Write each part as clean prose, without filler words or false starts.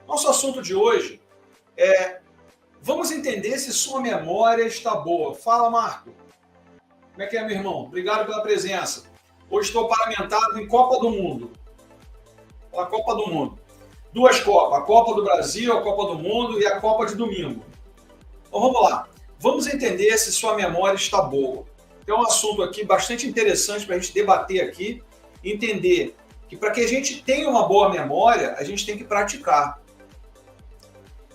Nosso assunto de hoje é: vamos entender se sua memória está boa. Fala, Marco. Como é que é, meu irmão? Obrigado pela presença. Hoje estou paramentado em Copa do Mundo. A Copa do Mundo. Duas Copas, a Copa do Brasil, a Copa do Mundo e a Copa de domingo. Então vamos lá. Vamos entender se sua memória está boa. Tem um assunto aqui bastante interessante para a gente debater aqui, entender que para que a gente tenha uma boa memória, a gente tem que praticar.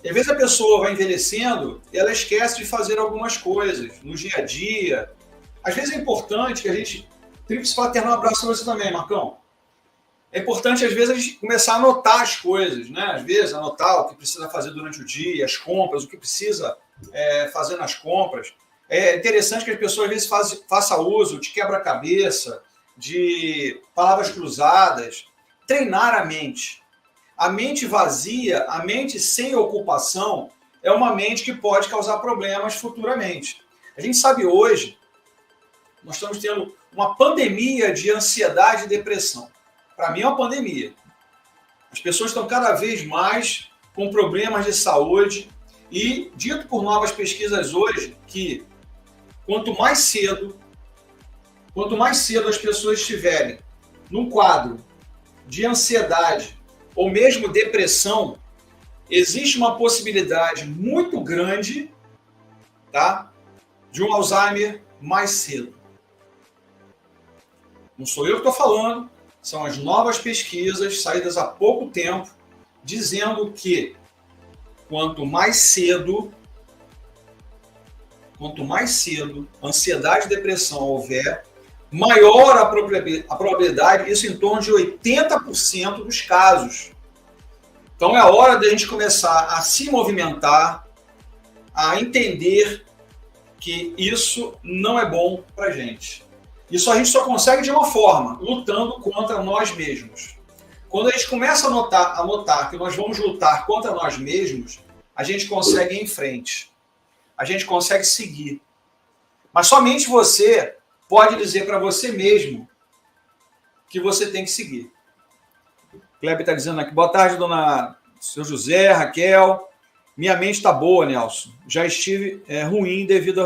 E às vezes a pessoa vai envelhecendo e ela esquece de fazer algumas coisas no dia a dia. Às vezes é importante que a gente... Tríplice fraternal, um abraço para você também, Marcão. É importante, às vezes, a gente começar a anotar as coisas, né? Às vezes, anotar o que precisa fazer durante o dia, as compras, o que precisa fazer nas compras. É interessante que as pessoas, às vezes, façam uso de quebra-cabeça, de palavras cruzadas. Treinar a mente. A mente vazia, a mente sem ocupação, é uma mente que pode causar problemas futuramente. A gente sabe hoje, nós estamos tendo uma pandemia de ansiedade e depressão. Para mim é uma pandemia. As pessoas estão cada vez mais com problemas de saúde e dito por novas pesquisas hoje que quanto mais cedo as pessoas estiverem num quadro de ansiedade ou mesmo depressão, existe uma possibilidade muito grande, tá, de um Alzheimer mais cedo. Não sou eu que estou falando, são as novas pesquisas saídas há pouco tempo, dizendo que quanto mais cedo ansiedade e depressão houver, maior a probabilidade, isso em torno de 80% dos casos. Então é a hora de a gente começar a se movimentar, a entender que isso não é bom para a gente. Isso a gente só consegue de uma forma, lutando contra nós mesmos. Quando a gente começa a notar que nós vamos lutar contra nós mesmos, a gente consegue ir em frente. A gente consegue seguir. Mas somente você pode dizer para você mesmo que você tem que seguir. Kleber está dizendo aqui, boa tarde, dona seu José, Raquel. Minha mente está boa, Nelson. Já estive ruim devido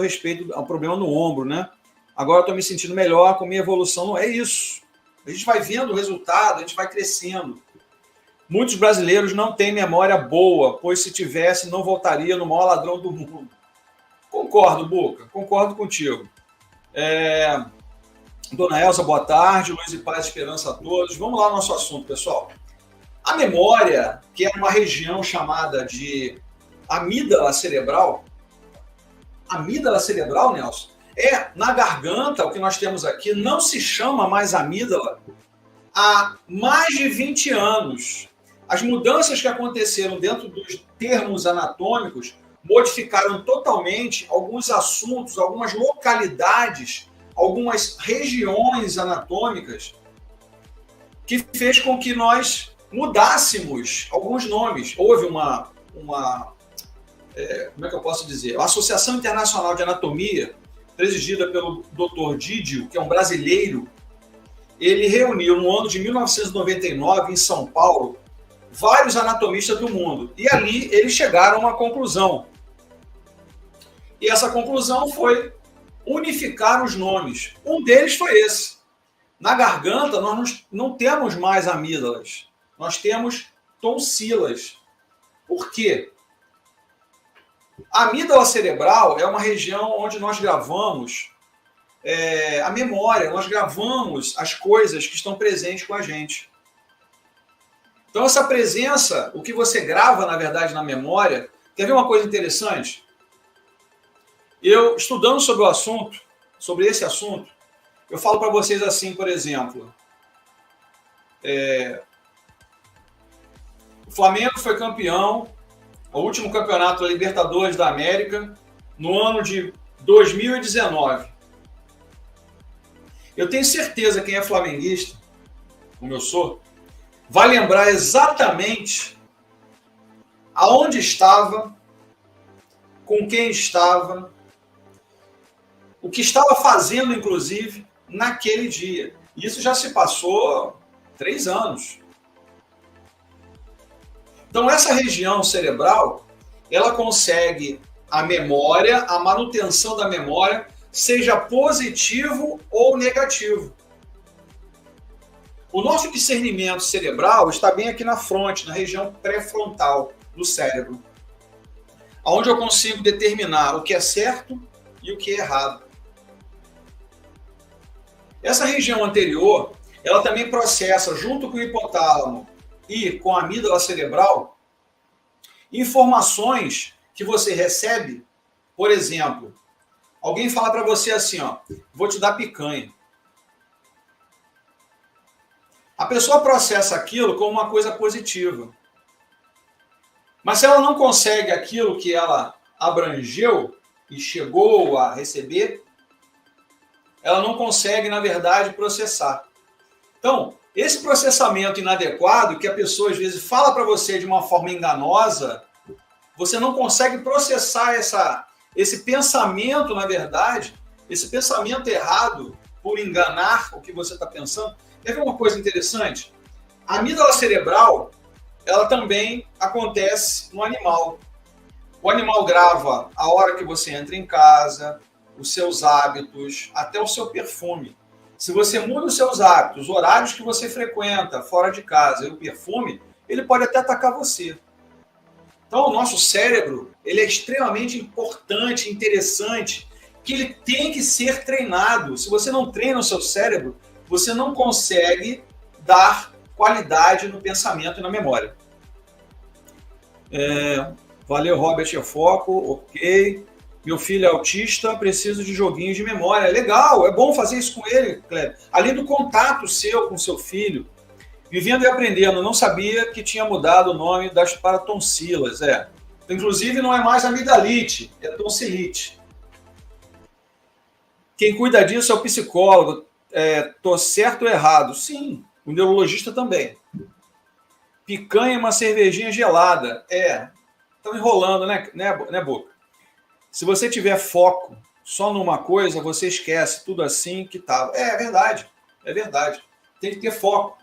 ao problema no ombro, né? Agora estou me sentindo melhor com minha evolução. É isso. A gente vai vendo o resultado, a gente vai crescendo. Muitos brasileiros não têm memória boa, pois se tivesse, não voltaria no maior ladrão do mundo. Concordo, Boca. Concordo contigo. Dona Elza, boa tarde. Luz e paz e esperança a todos. Vamos lá no nosso assunto, pessoal. A memória, que é uma região chamada de amígdala cerebral, Nelson, na garganta, o que nós temos aqui, não se chama mais amígdala há mais de 20 anos. As mudanças que aconteceram dentro dos termos anatômicos modificaram totalmente alguns assuntos, algumas localidades, algumas regiões anatômicas, que fez com que nós mudássemos alguns nomes. Houve uma como é que eu posso dizer? A Associação Internacional de Anatomia, presidida pelo Dr. Didio, que é um brasileiro, ele reuniu no ano de 1999, em São Paulo, vários anatomistas do mundo. E ali eles chegaram a uma conclusão. E essa conclusão foi unificar os nomes. Um deles foi esse. Na garganta, nós não temos mais amígdalas. Nós temos tonsilas. Por quê? A amígdala cerebral é uma região onde nós gravamos a memória, nós gravamos as coisas que estão presentes com a gente. Então, essa presença, o que você grava, na verdade, na memória... Quer ver uma coisa interessante? Eu, estudando sobre o assunto, sobre esse assunto, eu falo para vocês assim, por exemplo, o Flamengo foi campeão, o último campeonato da Libertadores da América, no ano de 2019. Eu tenho certeza que quem é flamenguista, como eu sou, vai lembrar exatamente aonde estava, com quem estava, o que estava fazendo, inclusive, naquele dia. Isso já se passou 3 anos. Então, essa região cerebral, ela consegue a memória, a manutenção da memória, seja positivo ou negativo. O nosso discernimento cerebral está bem aqui na fronte, na região pré-frontal do cérebro, onde eu consigo determinar o que é certo e o que é errado. Essa região anterior, ela também processa, junto com o hipotálamo e com a amígdala cerebral, informações que você recebe. Por exemplo, alguém fala para você assim, ó, vou te dar picanha. A pessoa processa aquilo como uma coisa positiva. Mas se ela não consegue aquilo que ela abrangeu e chegou a receber, ela não consegue, na verdade, processar. Então, esse processamento inadequado, que a pessoa às vezes fala para você de uma forma enganosa, você não consegue processar esse pensamento, na verdade, esse pensamento errado por enganar o que você está pensando. Quer ver uma coisa interessante? A amígdala cerebral, ela também acontece no animal. O animal grava a hora que você entra em casa, os seus hábitos, até o seu perfume. Se você muda os seus hábitos, os horários que você frequenta fora de casa e o perfume, ele pode até atacar você. Então, o nosso cérebro, ele é extremamente importante, interessante, que ele tem que ser treinado. Se você não treina o seu cérebro, você não consegue dar qualidade no pensamento e na memória. Valeu, Robert, é foco, ok. Meu filho é autista, preciso de joguinhos de memória. Legal, é bom fazer isso com ele, Cleber. Além do contato seu com seu filho, vivendo e aprendendo, não sabia que tinha mudado o nome das para tonsilas. Inclusive, não é mais amigdalite, é tonsilite. Quem cuida disso é o psicólogo. Tô certo ou errado? Sim, o neurologista também. Picanha e uma cervejinha gelada. Estão enrolando, né, Boca? Se você tiver foco só numa coisa, você esquece tudo assim que estava. É verdade. Tem que ter foco.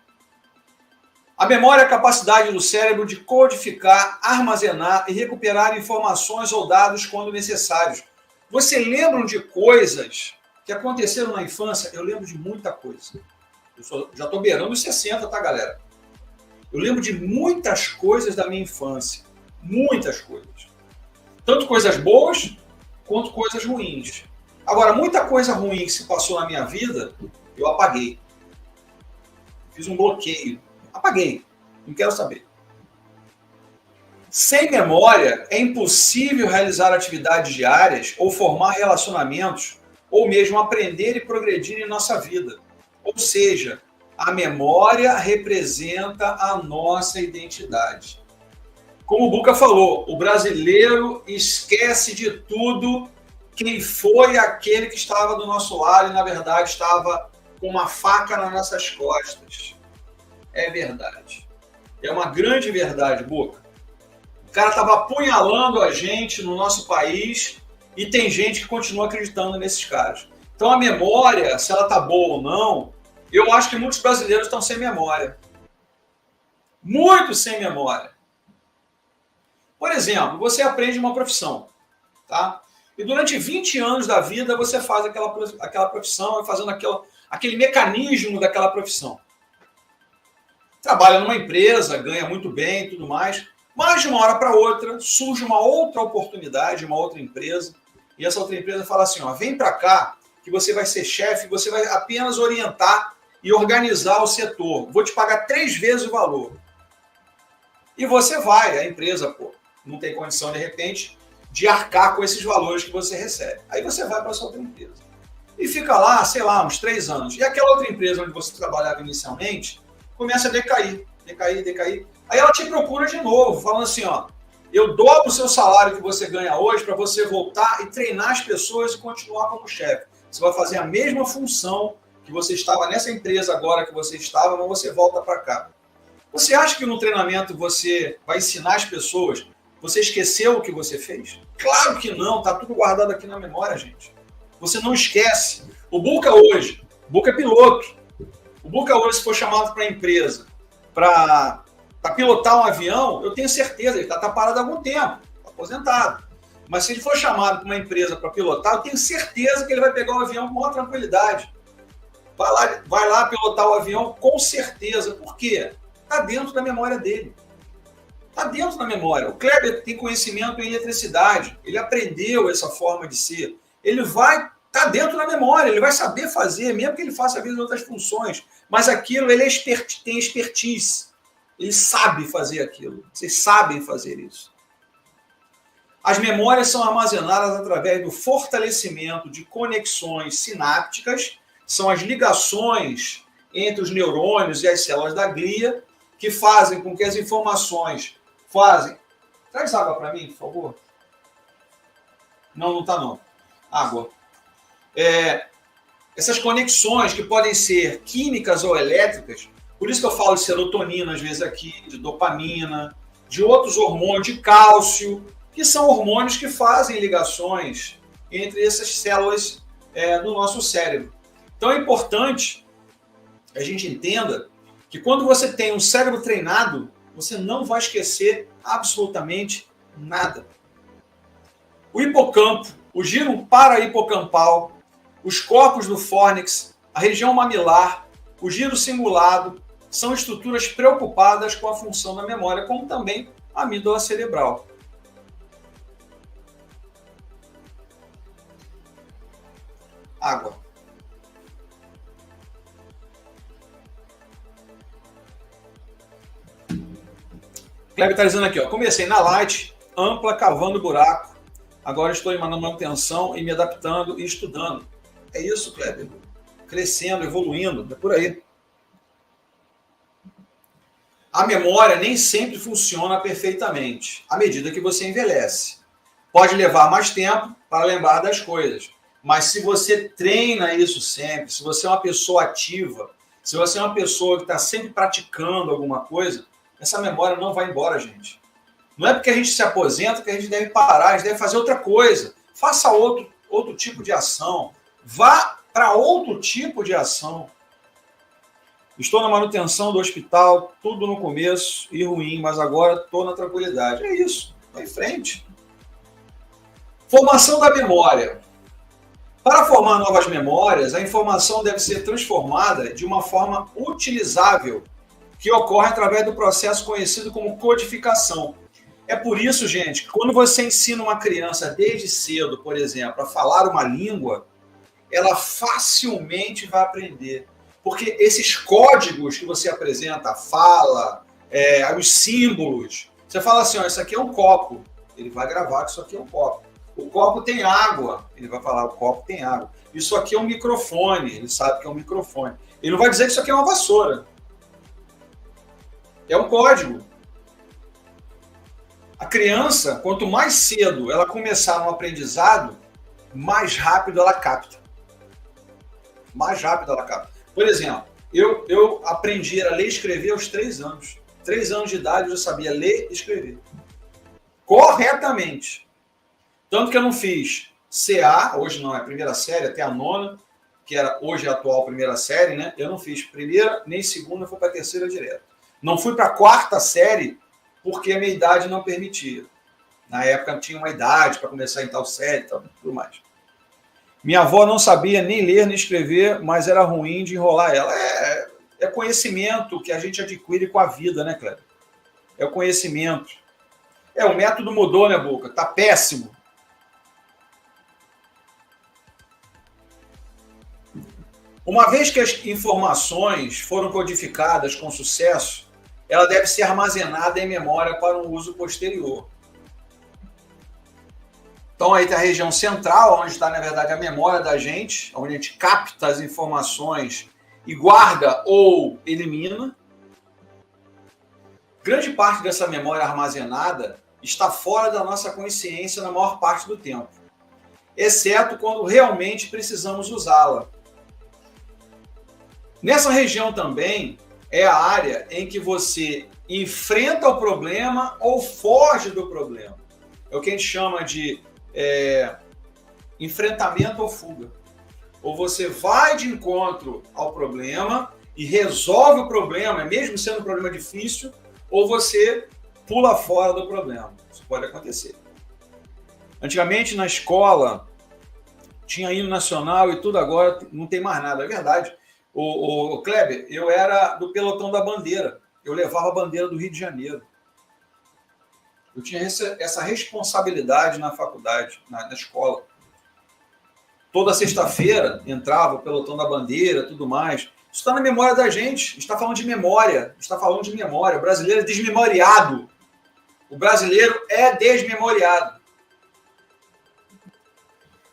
A memória é a capacidade do cérebro de codificar, armazenar e recuperar informações ou dados quando necessários. Você lembra de coisas que aconteceram na infância? Eu lembro de muita coisa. Já estou beirando os 60, tá, galera? Eu lembro de muitas coisas da minha infância. Muitas coisas. Tanto coisas boas, quanto coisas ruins. Agora, muita coisa ruim que se passou na minha vida, eu apaguei. Fiz um bloqueio. Apaguei. Não quero saber. Sem memória, é impossível realizar atividades diárias ou formar relacionamentos, ou mesmo aprender e progredir em nossa vida. Ou seja, a memória representa a nossa identidade. Como o Buca falou, o brasileiro esquece de tudo quem foi aquele que estava do nosso lado e, na verdade, estava com uma faca nas nossas costas. É verdade. É uma grande verdade, Buca. O cara estava apunhalando a gente no nosso país e tem gente que continua acreditando nesses caras. Então, a memória, se ela está boa ou não, eu acho que muitos brasileiros estão sem memória. Muito sem memória. Por exemplo, você aprende uma profissão, tá? E durante 20 anos da vida você faz aquela profissão, fazendo aquele mecanismo daquela profissão. Trabalha numa empresa, ganha muito bem e tudo mais, mas de uma hora para outra surge uma outra oportunidade, uma outra empresa, e essa outra empresa fala assim, vem para cá que você vai ser chefe, você vai apenas orientar e organizar o setor. Vou te pagar 3 vezes o valor. E você vai, a empresa, não tem condição, de repente, de arcar com esses valores que você recebe. Aí você vai para essa outra empresa. E fica lá, sei lá, uns 3 anos. E aquela outra empresa onde você trabalhava inicialmente começa a decair. Aí ela te procura de novo, falando assim, eu dobro o seu salário que você ganha hoje para você voltar e treinar as pessoas e continuar como chefe. Você vai fazer a mesma função que você estava nessa empresa agora que você estava, mas você volta para cá. Você acha que no treinamento você vai ensinar as pessoas? Você esqueceu o que você fez? Claro que não, está tudo guardado aqui na memória, gente. Você não esquece. O Buca hoje, o Buca é piloto. O Buca hoje, se for chamado para a empresa para Para pilotar um avião, eu tenho certeza, ele está parado há algum tempo, está aposentado. Mas se ele for chamado para uma empresa para pilotar, eu tenho certeza que ele vai pegar o avião com maior tranquilidade. Vai lá pilotar o avião com certeza. Por quê? Está dentro da memória dele. Está dentro da memória. O Kleber tem conhecimento em eletricidade. Ele aprendeu essa forma de ser. Ele vai estar dentro da memória. Ele vai saber fazer, mesmo que ele faça às vezes outras funções. Mas aquilo, ele tem expertise. Ele sabe fazer aquilo. Vocês sabem fazer isso. As memórias são armazenadas através do fortalecimento de conexões sinápticas, são as ligações entre os neurônios e as células da glia, que fazem com que as informações fazem... Traz água para mim, por favor. Não está não. Água. Essas conexões que podem ser químicas ou elétricas, por isso que eu falo de serotonina, às vezes aqui, de dopamina, de outros hormônios, de cálcio, que são hormônios que fazem ligações entre essas células do nosso cérebro. Então é importante que a gente entenda que quando você tem um cérebro treinado, você não vai esquecer absolutamente nada. O hipocampo, o giro parahipocampal, os corpos do fórnix, a região mamilar, o giro cingulado, são estruturas preocupadas com a função da memória, como também a amígdala cerebral. Água. Kleber está dizendo aqui, ó, comecei na light, ampla, cavando buraco. Agora estou em manutenção e me adaptando e estudando. É isso, Kleber. Crescendo, evoluindo, é por aí. A memória nem sempre funciona perfeitamente, à medida que você envelhece. Pode levar mais tempo para lembrar das coisas. Mas se você treina isso sempre, se você é uma pessoa ativa, se você é uma pessoa que está sempre praticando alguma coisa, essa memória não vai embora, gente. Não é porque a gente se aposenta que a gente deve parar, a gente deve fazer outra coisa. Faça outro tipo de ação. Vá para outro tipo de ação. Estou na manutenção do hospital, tudo no começo e ruim, mas agora estou na tranquilidade. É isso, vai em frente. Formação da memória. Para formar novas memórias, a informação deve ser transformada de uma forma utilizável, que ocorre através do processo conhecido como codificação. É por isso, gente, que quando você ensina uma criança desde cedo, por exemplo, a falar uma língua, ela facilmente vai aprender. Porque esses códigos que você apresenta, a fala, os símbolos, você fala assim, ó, isso aqui é um copo, ele vai gravar que isso aqui é um copo. O copo tem água, ele vai falar, o copo tem água. Isso aqui é um microfone, ele sabe que é um microfone. Ele não vai dizer que isso aqui é uma vassoura. É um código. A criança, quanto mais cedo ela começar no aprendizado, mais rápido ela capta. Mais rápido ela capta. Por exemplo, eu aprendi a ler e escrever aos 3 anos. 3 anos de idade eu já sabia ler e escrever. Corretamente. Tanto que eu não fiz CA, hoje não, é a primeira série, até a 9ª, que hoje é a atual primeira série, né? Eu não fiz primeira nem segunda, fui para a terceira direto. Não fui para a 4ª série porque a minha idade não permitia. Na época eu tinha uma idade para começar em tal série e tudo mais. Minha avó não sabia nem ler nem escrever, mas era ruim de enrolar ela. É conhecimento que a gente adquire com a vida, né, Kleber? É o conhecimento. O método mudou, né, Boca? Tá péssimo. Uma vez que as informações foram codificadas com sucesso, ela deve ser armazenada em memória para um uso posterior. Então aí tem a região central, onde está, na verdade, a memória da gente, onde a gente capta as informações e guarda ou elimina. Grande parte dessa memória armazenada está fora da nossa consciência na maior parte do tempo, exceto quando realmente precisamos usá-la. Nessa região também é a área em que você enfrenta o problema ou foge do problema. É o que a gente chama de enfrentamento ou fuga. Ou você vai de encontro ao problema e resolve o problema, mesmo sendo um problema difícil, ou você pula fora do problema. Isso pode acontecer. Antigamente, na escola, tinha hino nacional e tudo, agora não tem mais nada. É verdade. O Kleber, eu era do pelotão da bandeira. Eu levava a bandeira do Rio de Janeiro. Eu tinha essa responsabilidade na faculdade, na escola. Toda sexta-feira entrava o pelotão da bandeira, tudo mais. Isso está na memória da gente. A gente está falando de memória. O brasileiro é desmemoriado. O brasileiro é desmemoriado.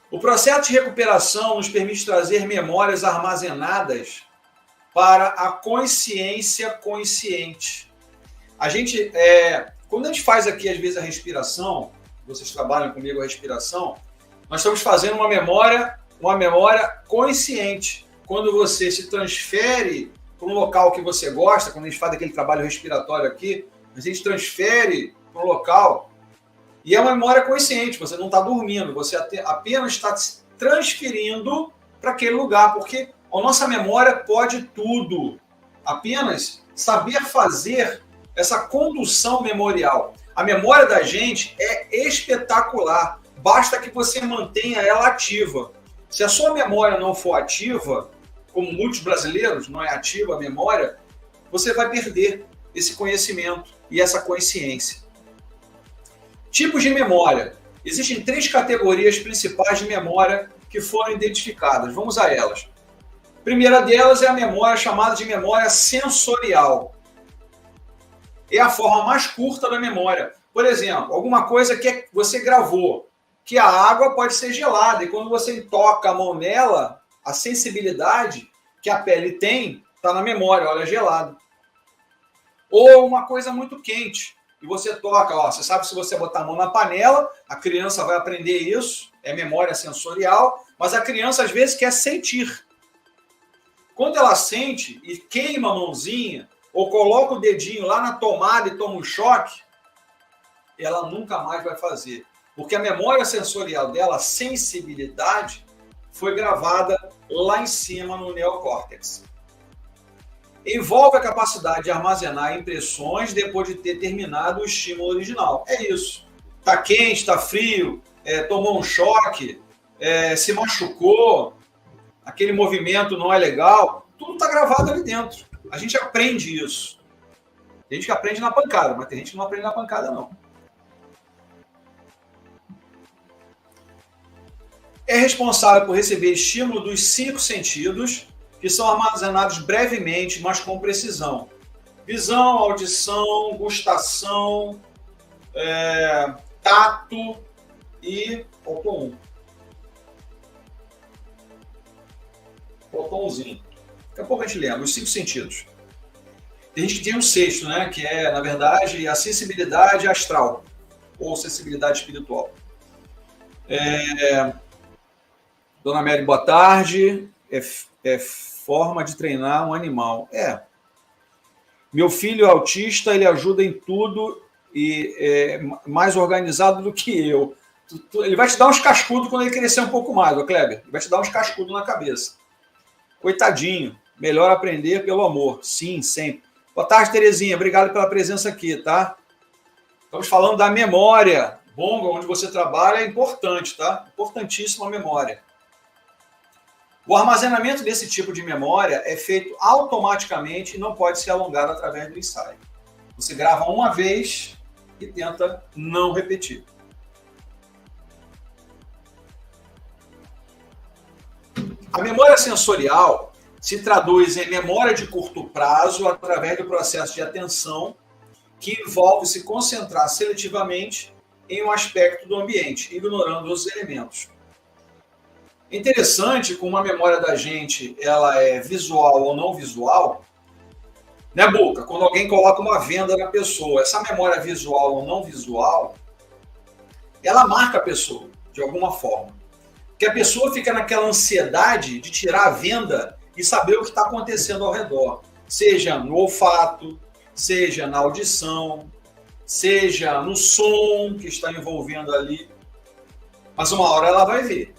O processo de recuperação nos permite trazer memórias armazenadas para a consciência consciente. A gente, quando a gente faz aqui, às vezes, a respiração, vocês trabalham comigo a respiração, nós estamos fazendo uma memória consciente. Quando você se transfere para um local que você gosta, quando a gente faz aquele trabalho respiratório aqui, a gente transfere para um local e é uma memória consciente, você não está dormindo, você apenas está se transferindo para aquele lugar, porque a nossa memória pode tudo. Apenas saber fazer essa condução memorial. A memória da gente é espetacular, basta que você mantenha ela ativa. Se a sua memória não for ativa, como muitos brasileiros, não é ativa a memória, você vai perder esse conhecimento e essa consciência. Tipos de memória. Existem 3 categorias principais de memória que foram identificadas. Vamos a elas. A primeira delas é a memória chamada de memória sensorial. É a forma mais curta da memória. Por exemplo, alguma coisa que você gravou, que a água pode ser gelada, e quando você toca a mão nela, a sensibilidade que a pele tem está na memória, olha, gelado. Ou uma coisa muito quente, e você toca, você sabe, se você botar a mão na panela, a criança vai aprender isso, é memória sensorial, mas a criança às vezes quer sentir. Quando ela sente e queima a mãozinha, ou coloca o dedinho lá na tomada e toma um choque, ela nunca mais vai fazer. Porque a memória sensorial dela, a sensibilidade, foi gravada lá em cima no neocórtex. Envolve a capacidade de armazenar impressões depois de ter terminado o estímulo original. É isso. Está quente, está frio, tomou um choque, se machucou, aquele movimento não é legal, tudo está gravado ali dentro. A gente aprende isso. Tem gente que aprende na pancada, mas tem gente que não aprende na pancada, não. É responsável por receber estímulo dos 5 sentidos, que são armazenados brevemente, mas com precisão. Visão, audição, gustação, tato e faltou umzinho. Daqui a pouco a gente lembra, os 5 sentidos. Tem gente que tem um 6º, né? Que é, na verdade, a sensibilidade astral, ou sensibilidade espiritual. Dona Mary, boa tarde. É forma de treinar um animal. Meu filho é autista, ele ajuda em tudo e é mais organizado do que eu. Ele vai te dar uns cascudos quando ele crescer um pouco mais, ô Kleber. Ele vai te dar uns cascudos na cabeça. Coitadinho. Melhor aprender pelo amor. Sim, sempre. Boa tarde, Terezinha. Obrigado pela presença aqui, tá? Estamos falando da memória. Bonga, onde você trabalha, é importante, tá? Importantíssima a memória. O armazenamento desse tipo de memória é feito automaticamente e não pode ser alongado através do ensaio. Você grava uma vez e tenta não repetir. A memória sensorial se traduz em memória de curto prazo através do processo de atenção, que envolve se concentrar seletivamente em um aspecto do ambiente, ignorando os elementos. É interessante como a memória da gente ela é visual ou não visual, né, Boca? Quando alguém coloca uma venda na pessoa, essa memória visual ou não visual, ela marca a pessoa, de alguma forma. Porque a pessoa fica naquela ansiedade de tirar a venda e saber o que está acontecendo ao redor. Seja no olfato, seja na audição, seja no som que está envolvendo ali. Mas uma hora ela vai ver.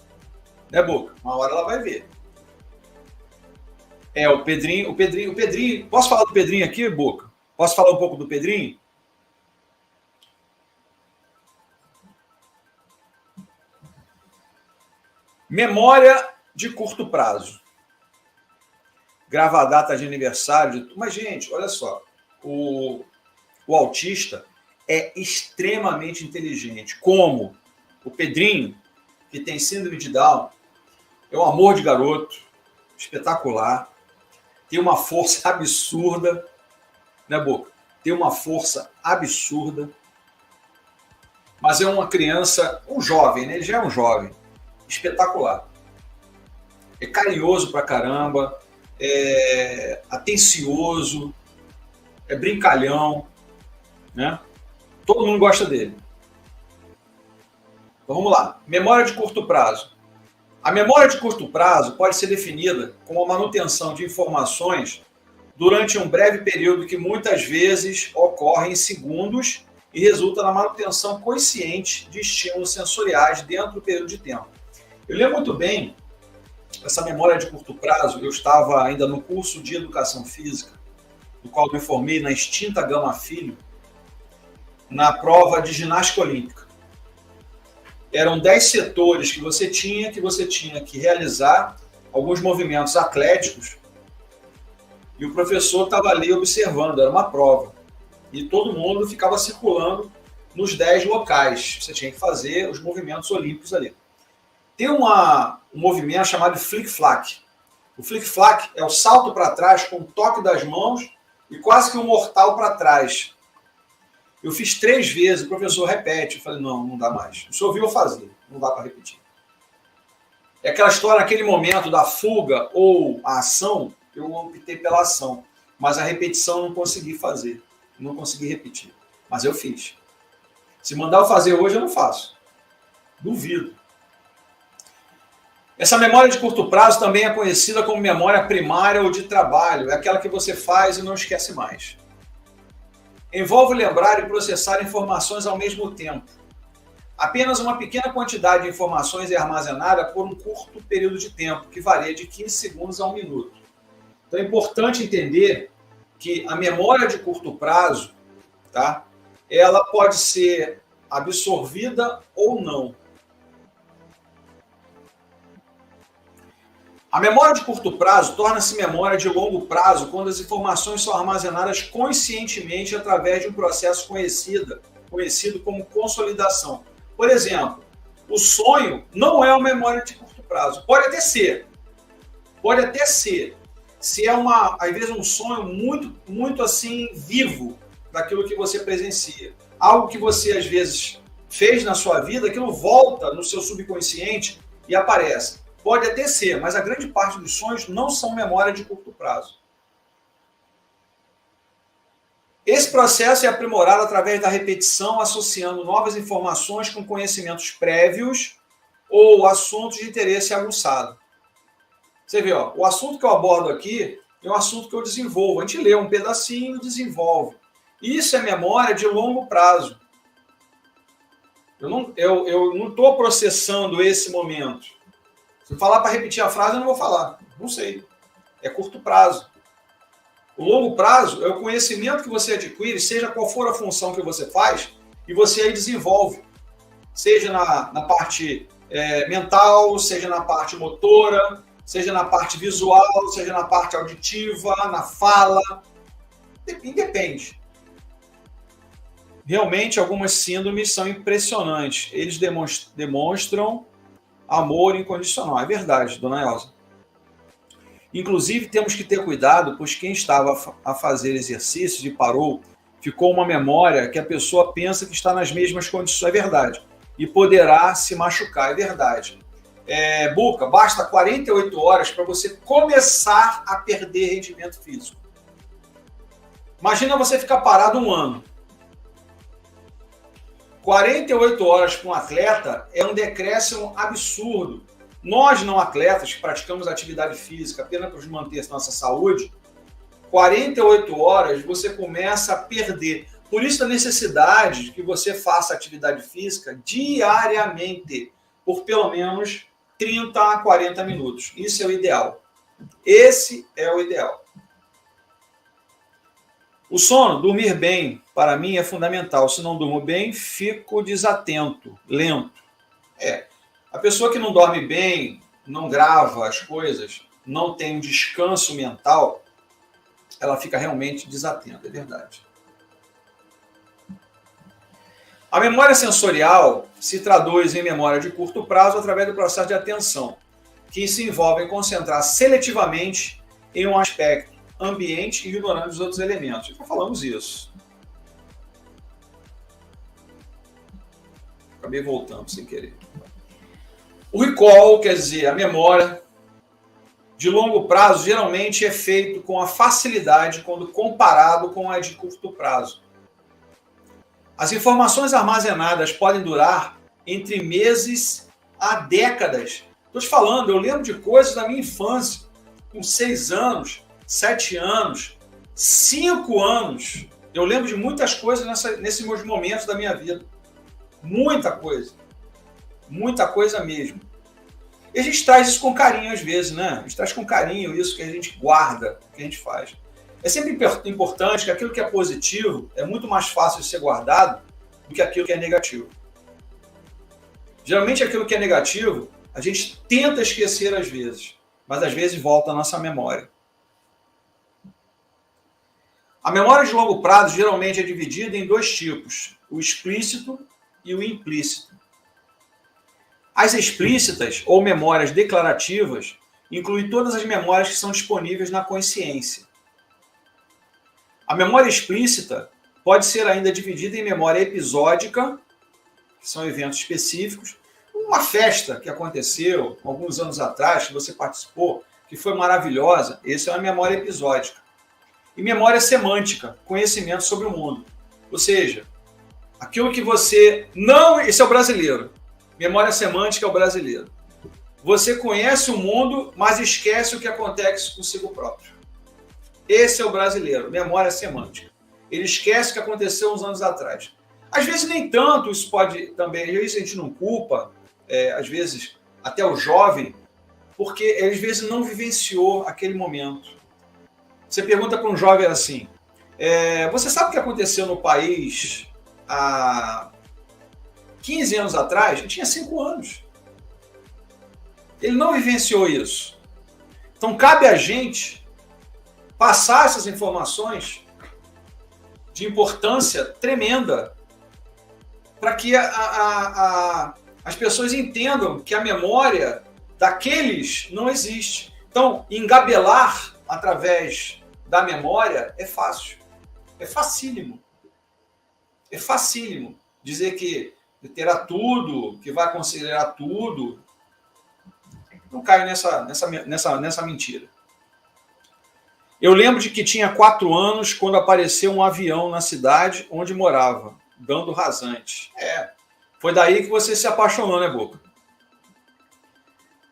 Né, Boca? Uma hora ela vai ver. O Pedrinho. Posso falar do Pedrinho aqui, Boca? Posso falar um pouco do Pedrinho? Memória de curto prazo. Grava a data de aniversário. Mas, gente, olha só. O autista é extremamente inteligente. Como o Pedrinho, que tem síndrome de Down, é um amor de garoto, espetacular, tem uma força absurda, né, Boca? Tem uma força absurda, mas é uma criança, um jovem, né? Ele já é um jovem, espetacular. É carinhoso pra caramba, é atencioso, é brincalhão, né? Todo mundo gosta dele. Então vamos lá. Memória de curto prazo. A memória de curto prazo pode ser definida como a manutenção de informações durante um breve período que muitas vezes ocorre em segundos e resulta na manutenção consciente de estímulos sensoriais dentro do período de tempo. Eu lembro muito bem essa memória de curto prazo. Eu estava ainda no curso de Educação Física, no qual me formei na extinta Gama Filho, na prova de ginástica olímpica. Eram 10 setores que você tinha que realizar alguns movimentos atléticos, e o professor estava ali observando, era uma prova. E todo mundo ficava circulando nos 10 locais. Você tinha que fazer os movimentos olímpicos ali. Tem um movimento chamado flick-flack. O flick-flack é o salto para trás com o toque das mãos e quase que um mortal para trás. Eu fiz 3 vezes, o professor repete. Eu falei, não dá mais. O senhor viu eu fazer, não dá para repetir. É aquela história, naquele momento da fuga ou a ação, eu optei pela ação. Mas a repetição eu não consegui fazer, não consegui repetir. Mas eu fiz. Se mandar eu fazer hoje, eu não faço. Duvido. Essa memória de curto prazo também é conhecida como memória primária ou de trabalho. É aquela que você faz e não esquece mais. Envolve lembrar e processar informações ao mesmo tempo. Apenas uma pequena quantidade de informações é armazenada por um curto período de tempo, que varia de 15 segundos a 1 minuto. Então é importante entender que a memória de curto prazo, tá, ela pode ser absorvida ou não. A memória de curto prazo torna-se memória de longo prazo quando as informações são armazenadas conscientemente através de um processo conhecido como consolidação. Por exemplo, o sonho não é uma memória de curto prazo. Pode até ser. Se é às vezes um sonho muito assim vivo daquilo que você presencia. Algo que você às vezes fez na sua vida, aquilo volta no seu subconsciente e aparece. Pode até ser, mas a grande parte dos sonhos não são memória de curto prazo. Esse processo é aprimorado através da repetição, associando novas informações com conhecimentos prévios ou assuntos de interesse aguçado. Você vê, o assunto que eu abordo aqui é um assunto que eu desenvolvo. A gente lê um pedacinho e desenvolve. Isso é memória de longo prazo. Eu não estou processando esse momento. Se eu falar para repetir a frase, eu não vou falar. Não sei. É curto prazo. O longo prazo é o conhecimento que você adquire, seja qual for a função que você faz, e você aí desenvolve. Seja na parte mental, seja na parte motora, seja na parte visual, seja na parte auditiva, na fala. Independe. Realmente, algumas síndromes são impressionantes. Eles demonstram amor incondicional. É verdade, dona Elza. Inclusive, temos que ter cuidado, pois quem estava a fazer exercícios e parou, ficou uma memória que a pessoa pensa que está nas mesmas condições. É verdade. E poderá se machucar. É verdade. Buca, basta 48 horas para você começar a perder rendimento físico. Imagina você ficar parado 1 ano. 48 horas para um atleta é um decréscimo absurdo. Nós, não atletas, que praticamos atividade física apenas para manter nossa saúde, 48 horas você começa a perder. Por isso a necessidade de que você faça atividade física diariamente, por pelo menos 30 a 40 minutos. Isso é o ideal. Esse é o ideal. O sono, dormir bem, para mim é fundamental. Se não durmo bem, fico desatento, lento. A pessoa que não dorme bem, não grava as coisas, não tem um descanso mental, ela fica realmente desatenta, é verdade. A memória sensorial se traduz em memória de curto prazo através do processo de atenção, que se envolve em concentrar seletivamente em um aspecto ambiente, ignorando os outros elementos. Já falamos isso. Acabei voltando sem querer. O recall, quer dizer, a memória de longo prazo, geralmente é feito com a facilidade quando comparado com a de curto prazo. As informações armazenadas podem durar entre meses a décadas. Estou te falando, eu lembro de coisas da minha infância, com 6 anos, 7 anos, 5 anos. Eu lembro de muitas coisas nesses meus momentos da minha vida. Muita coisa mesmo. E a gente traz isso com carinho às vezes, né? A gente traz com carinho isso que a gente guarda, que a gente faz. É sempre importante que aquilo que é positivo é muito mais fácil de ser guardado do que aquilo que é negativo. Geralmente aquilo que é negativo, a gente tenta esquecer às vezes, mas às vezes volta à nossa memória. A memória de longo prazo geralmente é dividida em 2 tipos, o explícito e o implícito. As explícitas, ou memórias declarativas, incluem todas as memórias que são disponíveis na consciência. A memória explícita pode ser ainda dividida em memória episódica, que são eventos específicos, uma festa que aconteceu alguns anos atrás, que você participou, que foi maravilhosa, essa é uma memória episódica. E memória semântica, conhecimento sobre o mundo. Ou seja, aquilo que você não... Esse é o brasileiro. Memória semântica é o brasileiro. Você conhece o mundo, mas esquece o que acontece consigo próprio. Esse é o brasileiro, memória semântica. Ele esquece o que aconteceu uns anos atrás. Às vezes nem tanto, isso pode também, às vezes a gente não culpa, às vezes até o jovem, porque às vezes não vivenciou aquele momento. Você pergunta para um jovem assim, você sabe o que aconteceu no país há 15 anos atrás? Ele tinha 5 anos. Ele não vivenciou isso. Então cabe a gente passar essas informações de importância tremenda para que as pessoas entendam que a memória daqueles não existe. Então, engabelar através da memória é fácil. É facílimo. É facílimo dizer que terá tudo, que vai considerar tudo. Não caio nessa mentira. Eu lembro de que tinha 4 anos quando apareceu um avião na cidade onde morava, dando rasante. Foi daí que você se apaixonou, né, Boca?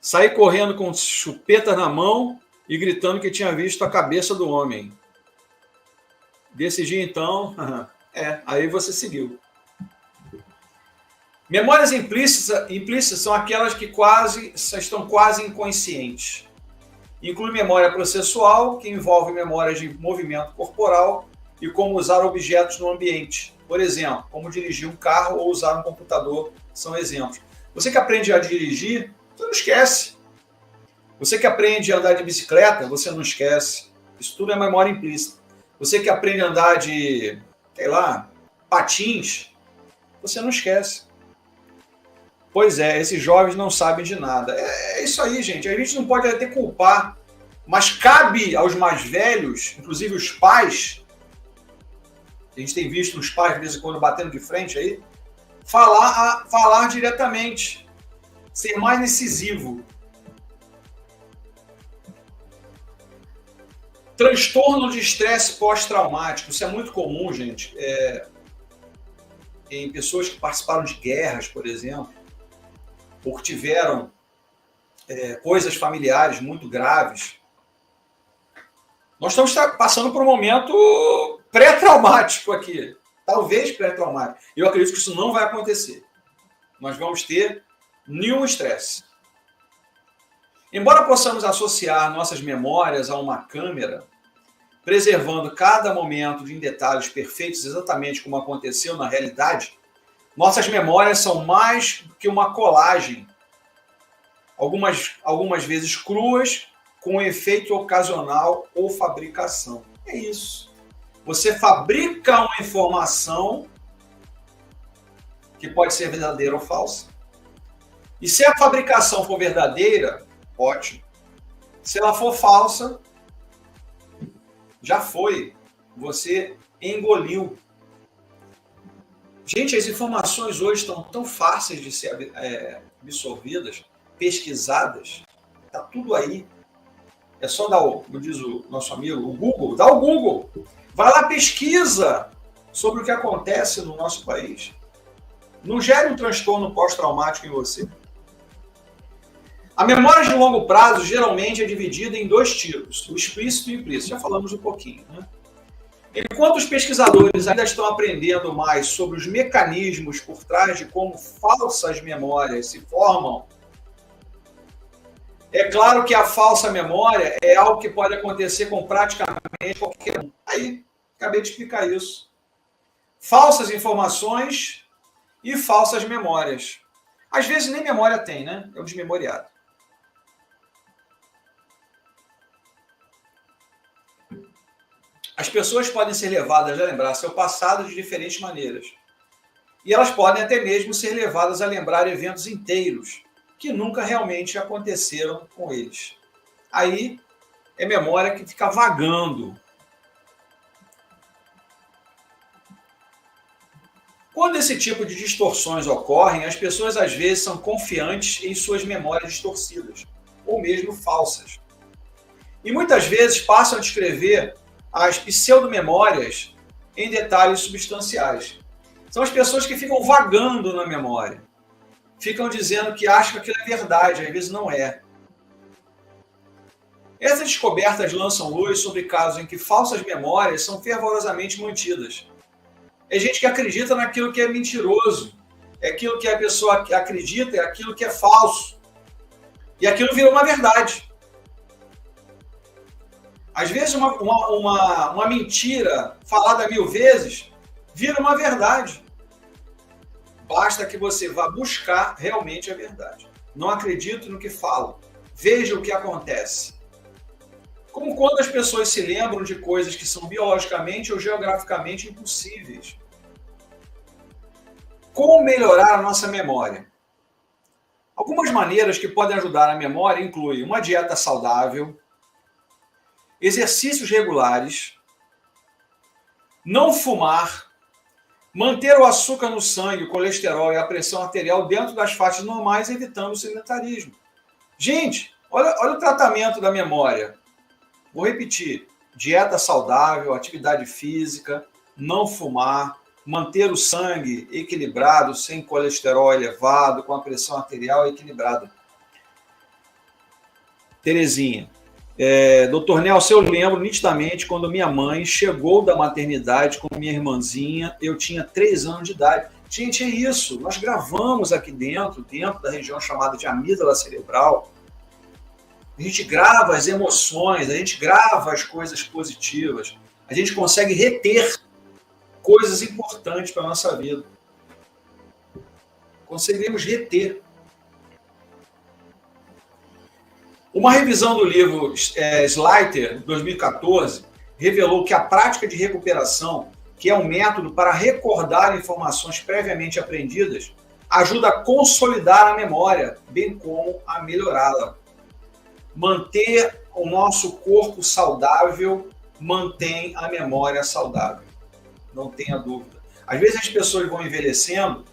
Saí correndo com chupeta na mão e gritando que tinha visto a cabeça do homem. Desse dia, então, aí você seguiu. Memórias implícitas são aquelas que estão quase inconscientes. Inclui memória processual, que envolve memórias de movimento corporal e como usar objetos no ambiente. Por exemplo, como dirigir um carro ou usar um computador, são exemplos. Você que aprende a dirigir, você não esquece. Você que aprende a andar de bicicleta, você não esquece. Isso tudo é memória implícita. Você que aprende a andar de, patins, você não esquece. Pois é, esses jovens não sabem de nada. É isso aí, gente. A gente não pode até culpar, mas cabe aos mais velhos, inclusive os pais, a gente tem visto os pais de vez em quando batendo de frente aí, falar diretamente, ser mais incisivo. Transtorno de estresse pós-traumático, isso é muito comum, gente, em pessoas que participaram de guerras, por exemplo, ou que tiveram coisas familiares muito graves. Nós estamos passando por um momento pré-traumático aqui, talvez pré-traumático. Eu acredito que isso não vai acontecer. Nós vamos ter nenhum estresse. Embora possamos associar nossas memórias a uma câmera, preservando cada momento em detalhes perfeitos, exatamente como aconteceu na realidade, nossas memórias são mais que uma colagem, algumas vezes cruas, com efeito ocasional ou fabricação. É isso. Você fabrica uma informação que pode ser verdadeira ou falsa. E se a fabricação for verdadeira, ótimo. Se ela for falsa, já foi. Você engoliu. Gente, as informações hoje estão tão fáceis de ser absorvidas, pesquisadas. Está tudo aí. É só dar, como diz o nosso amigo, o Google. Dá o Google. Vai lá, pesquisa sobre o que acontece no nosso país. Não gere um transtorno pós-traumático em você. A memória de longo prazo geralmente é dividida em dois tipos, o explícito e o implícito. Já falamos um pouquinho, né? Enquanto os pesquisadores ainda estão aprendendo mais sobre os mecanismos por trás de como falsas memórias se formam, é claro que a falsa memória é algo que pode acontecer com praticamente qualquer um. Aí, acabei de explicar isso. Falsas informações e falsas memórias. Às vezes nem memória tem, né? É o desmemoriado. As pessoas podem ser levadas a lembrar seu passado de diferentes maneiras. E elas podem até mesmo ser levadas a lembrar eventos inteiros que nunca realmente aconteceram com eles. Aí é memória que fica vagando. Quando esse tipo de distorções ocorrem, as pessoas às vezes são confiantes em suas memórias distorcidas, ou mesmo falsas. E muitas vezes passam a descrever as pseudomemórias em detalhes substanciais. São as pessoas que ficam vagando na memória. Ficam dizendo que acham que aquilo é verdade, às vezes não é. Essas descobertas lançam luz sobre casos em que falsas memórias são fervorosamente mantidas. É gente que acredita naquilo que é mentiroso. É aquilo que a pessoa acredita, é aquilo que é falso. E aquilo vira uma verdade. Às vezes uma mentira falada 1000 vezes vira uma verdade. Basta que você vá buscar realmente a verdade. Não acredite no que falam. Veja o que acontece. Como quando as pessoas se lembram de coisas que são biologicamente ou geograficamente impossíveis. Como melhorar a nossa memória? Algumas maneiras que podem ajudar a memória incluem uma dieta saudável, exercícios regulares, não fumar, manter o açúcar no sangue, o colesterol e a pressão arterial dentro das faixas normais, evitando o sedentarismo. Gente, olha o tratamento da memória. Vou repetir. Dieta saudável, atividade física, não fumar, manter o sangue equilibrado, sem colesterol elevado, com a pressão arterial equilibrada. Terezinha. Doutor Nelson, eu lembro nitidamente quando minha mãe chegou da maternidade com minha irmãzinha, eu tinha 3 anos de idade. Gente, é isso, nós gravamos aqui dentro da região chamada de amígdala cerebral, a gente grava as emoções, a gente grava as coisas positivas, a gente consegue reter coisas importantes para a nossa vida. Conseguimos reter. Uma revisão do livro Slater, 2014, revelou que a prática de recuperação, que é um método para recordar informações previamente aprendidas, ajuda a consolidar a memória, bem como a melhorá-la. Manter o nosso corpo saudável mantém a memória saudável. Não tenha dúvida. Às vezes as pessoas vão envelhecendo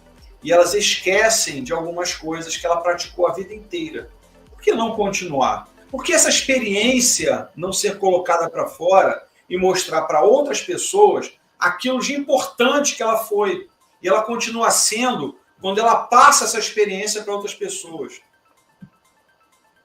e elas esquecem de algumas coisas que ela praticou a vida inteira. Por que não continuar? Por que essa experiência não ser colocada para fora e mostrar para outras pessoas aquilo de importante que ela foi? E ela continua sendo quando ela passa essa experiência para outras pessoas.